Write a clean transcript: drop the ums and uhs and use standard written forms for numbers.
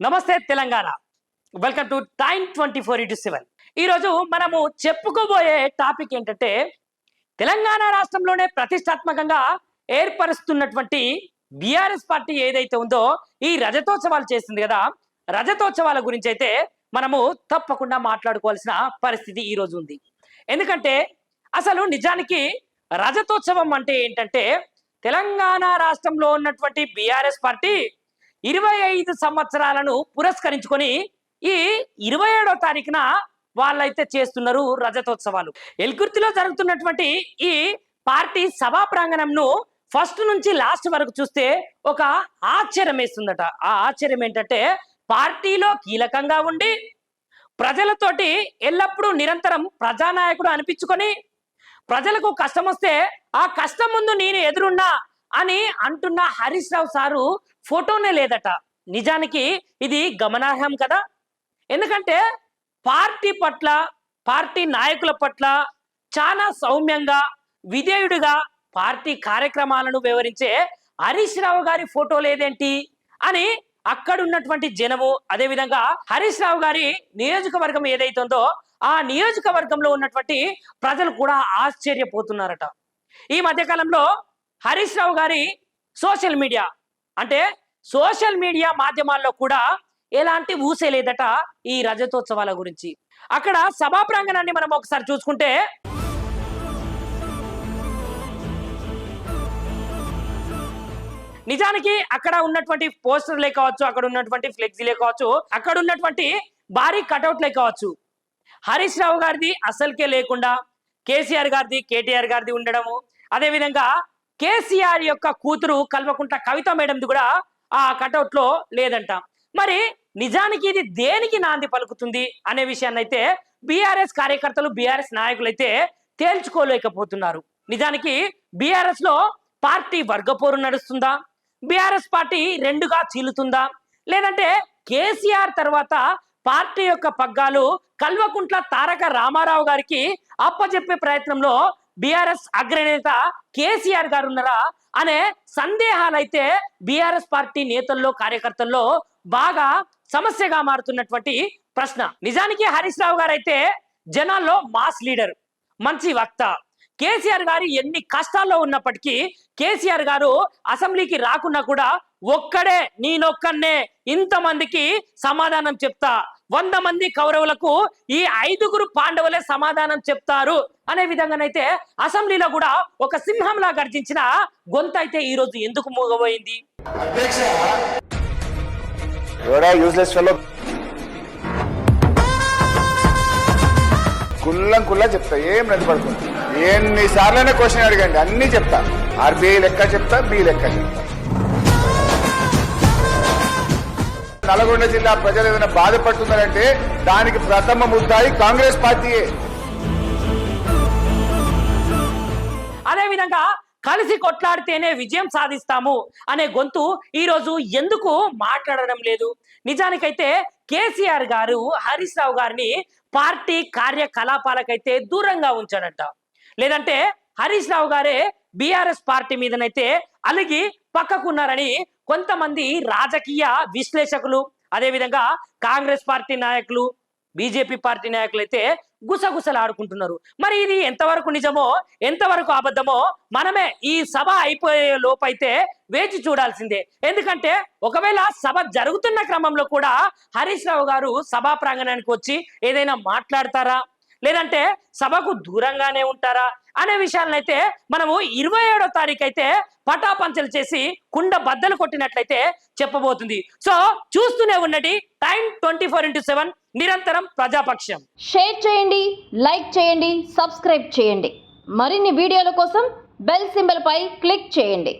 నమస్తే Telangana. Welcome to time 24/7. ఈరోజు మనము చెప్పుకోబోయే టాపిక్ ఏంటంటే తెలంగాణ రాష్ట్రంలోనే ప్రతిష్టాత్మకంగా ఏర్పరుస్తున్నటువంటి బీఆర్ఎస్ పార్టీ ఏదైతే ఉందో ఈ రజతోత్సవాలు చేస్తుంది కదా, రజతోత్సవాల గురించి అయితే మనము తప్పకుండా మాట్లాడుకోవాల్సిన పరిస్థితి ఈ రోజు ఉంది. ఎందుకంటే అసలు నిజానికి రజతోత్సవం అంటే ఏంటంటే తెలంగాణ రాష్ట్రంలో ఉన్నటువంటి బీఆర్ఎస్ పార్టీ 25 సంవత్సరాలను పురస్కరించుకొని ఈ 27వ తారీఖున వాళ్ళైతే చేస్తున్నారు రజతోత్సవాలు. ఎల్కుర్తిలో జరుగుతున్నటువంటి ఈ పార్టీ సభా ప్రాంగణంను ఫస్ట్ నుంచి లాస్ట్ వరకు చూస్తే ఒక ఆశ్చర్యం వేస్తుందట. ఆ ఆశ్చర్యం ఏంటంటే పార్టీలో కీలకంగా ఉండి ప్రజలతోటి ఎల్లప్పుడూ నిరంతరం ప్రజానాయకుడు అనిపించుకొని ప్రజలకు కష్టం వస్తే ఆ కష్టం ముందు నేను ఎదురున్నా అని అంటున్న హరీష్ రావు సారు ఫోటోనే లేదట. నిజానికి ఇది గమనార్హం కదా. ఎందుకంటే పార్టీ పట్ల, పార్టీ నాయకుల పట్ల చాలా సౌమ్యంగా, విధేయుడిగా పార్టీ కార్యక్రమాలను వివరించే హరీష్ రావు గారి ఫోటో లేదేంటి అని అక్కడ ఉన్నటువంటి జనము, అదేవిధంగా హరీష్ రావు గారి నియోజకవర్గం ఏదైతే ఉందో ఆ నియోజకవర్గంలో ఉన్నటువంటి ప్రజలు కూడా ఆశ్చర్యపోతున్నారట. ఈ మధ్యకాలంలో హరీష్ రావు గారి సోషల్ మీడియా మాధ్యమాల్లో కూడా ఎలాంటి ఊసే లేదట ఈ రజతోత్సవాల గురించి. అక్కడ సభా ప్రాంగణాన్ని మనం ఒకసారి చూసుకుంటే నిజానికి అక్కడ ఉన్నటువంటి పోస్టర్లే కావచ్చు, అక్కడ ఉన్నటువంటి ఫ్లెక్సీలే కావచ్చు, అక్కడ ఉన్నటువంటి భారీ కటౌట్లే కావచ్చు, హరీష్ రావు గారిది అసలుకే లేకుండా కేసీఆర్ గారిది, కేటీఆర్ గారిది ఉండడము, అదేవిధంగా కేసీఆర్ యొక్క కూతురు కల్వకుంట్ల కవిత మేడంది కూడా ఆ కటౌట్ లో లేదంట. మరి నిజానికి ఇది దేనికి నాంది పలుకుతుంది అనే విషయాన్ని అయితే బీఆర్ఎస్ కార్యకర్తలు, బీఆర్ఎస్ నాయకులు అయితే తేల్చుకోలేకపోతున్నారు. నిజానికి బీఆర్ఎస్ లో పార్టీ వర్గపోరు నడుస్తుందా, బీఆర్ఎస్ పార్టీ రెండుగా చీలుతుందా, లేదంటే కేసీఆర్ తర్వాత పార్టీ యొక్క పగ్గాలు కల్వకుంట్ల తారక రామారావు గారికి అప్పచెప్పే ప్రయత్నంలో బీఆర్ఎస్ అగ్రనేత కేసీఆర్ గారు ఉన్నారా అనే సందేహాలైతే బీఆర్ఎస్ పార్టీ నేతల్లో, కార్యకర్తల్లో బాగా సమస్యగా మారుతున్నటువంటి ప్రశ్న. నిజానికి హరీష్ రావు గారు అయితే జనాల్లో మాస్ లీడర్, మంచి వక్త. కేసీఆర్ గారు ఎన్ని కష్టాల్లో ఉన్నప్పటికీ కేసీఆర్ గారు అసెంబ్లీకి రాకున్నా కూడా ఒక్కడే, నేనొక్కనే ఇంతమందికి సమాధానం చెప్తా, 100 మంది కౌరవులకు ఈ 5గురు పాండవులే సమాధానం చెప్తారు అనే విధంగానైతే అసెంబ్లీలో కూడా ఒక సింహంలా గర్జించిన గొంతు అయితే ఈ రోజు ఎందుకు మూగబోయింది? కుల్లా చెప్తా, ఏం నడిపడుతుంది. ఎన్నిసార్లైనా క్వశ్చన్ అడగండి, అన్ని చెప్తా. ఆర్బీఐ లెక్క చెప్తా, బి లెక్క చెప్తా. నల్గొండ జిల్లా ప్రజలు ఏదైనా బాధపడుతున్నారంటే దానికి ప్రథమ ముద్దాయి కాంగ్రెస్ పార్టీయే. అదేవిధంగా కలిసి కొట్లాడితేనే విజయం సాధిస్తాము అనే గొంతు ఈ రోజు ఎందుకు మాట్లాడడం లేదు? నిజానికైతే కేసీఆర్ గారు హరీష్ రావు గారిని పార్టీ కార్యకలాపాలకైతే దూరంగా ఉంచాడట. లేదంటే హరీష్ రావు గారే బీఆర్ఎస్ పార్టీ మీదనైతే అలిగి పక్కకున్నారని కొంతమంది రాజకీయ విశ్లేషకులు, అదేవిధంగా కాంగ్రెస్ పార్టీ నాయకులు, బీజేపీ పార్టీ నాయకులు అయితే గుసగుసలు ఆడుకుంటున్నారు. మరి ఇది ఎంతవరకు నిజమో, ఎంతవరకు అబద్ధమో మనమే ఈ సభ అయిపోయే లోపైతే వేచి చూడాల్సిందే. ఎందుకంటే ఒకవేళ సభ జరుగుతున్న క్రమంలో కూడా హరీష్ రావు గారు సభా ప్రాంగణానికి వచ్చి ఏదైనా మాట్లాడతారా, లేదంటే సభకు దూరంగానే ఉంటారా అనే విషయాలనైతే మనము 27వ తారీఖు అయితే పటాపంచలు చేసి కుండ బద్దలు కొట్టినట్లయితే చెప్పబోతుంది. సో చూస్తూనే ఉండండి టైమ్ 24/7, నిరంతరం ప్రజాపక్షం. షేర్ చేయండి, లైక్ చేయండి, సబ్స్క్రైబ్ చేయండి. మరిన్ని వీడియోల కోసం బెల్ సింబల్ పై క్లిక్ చేయండి.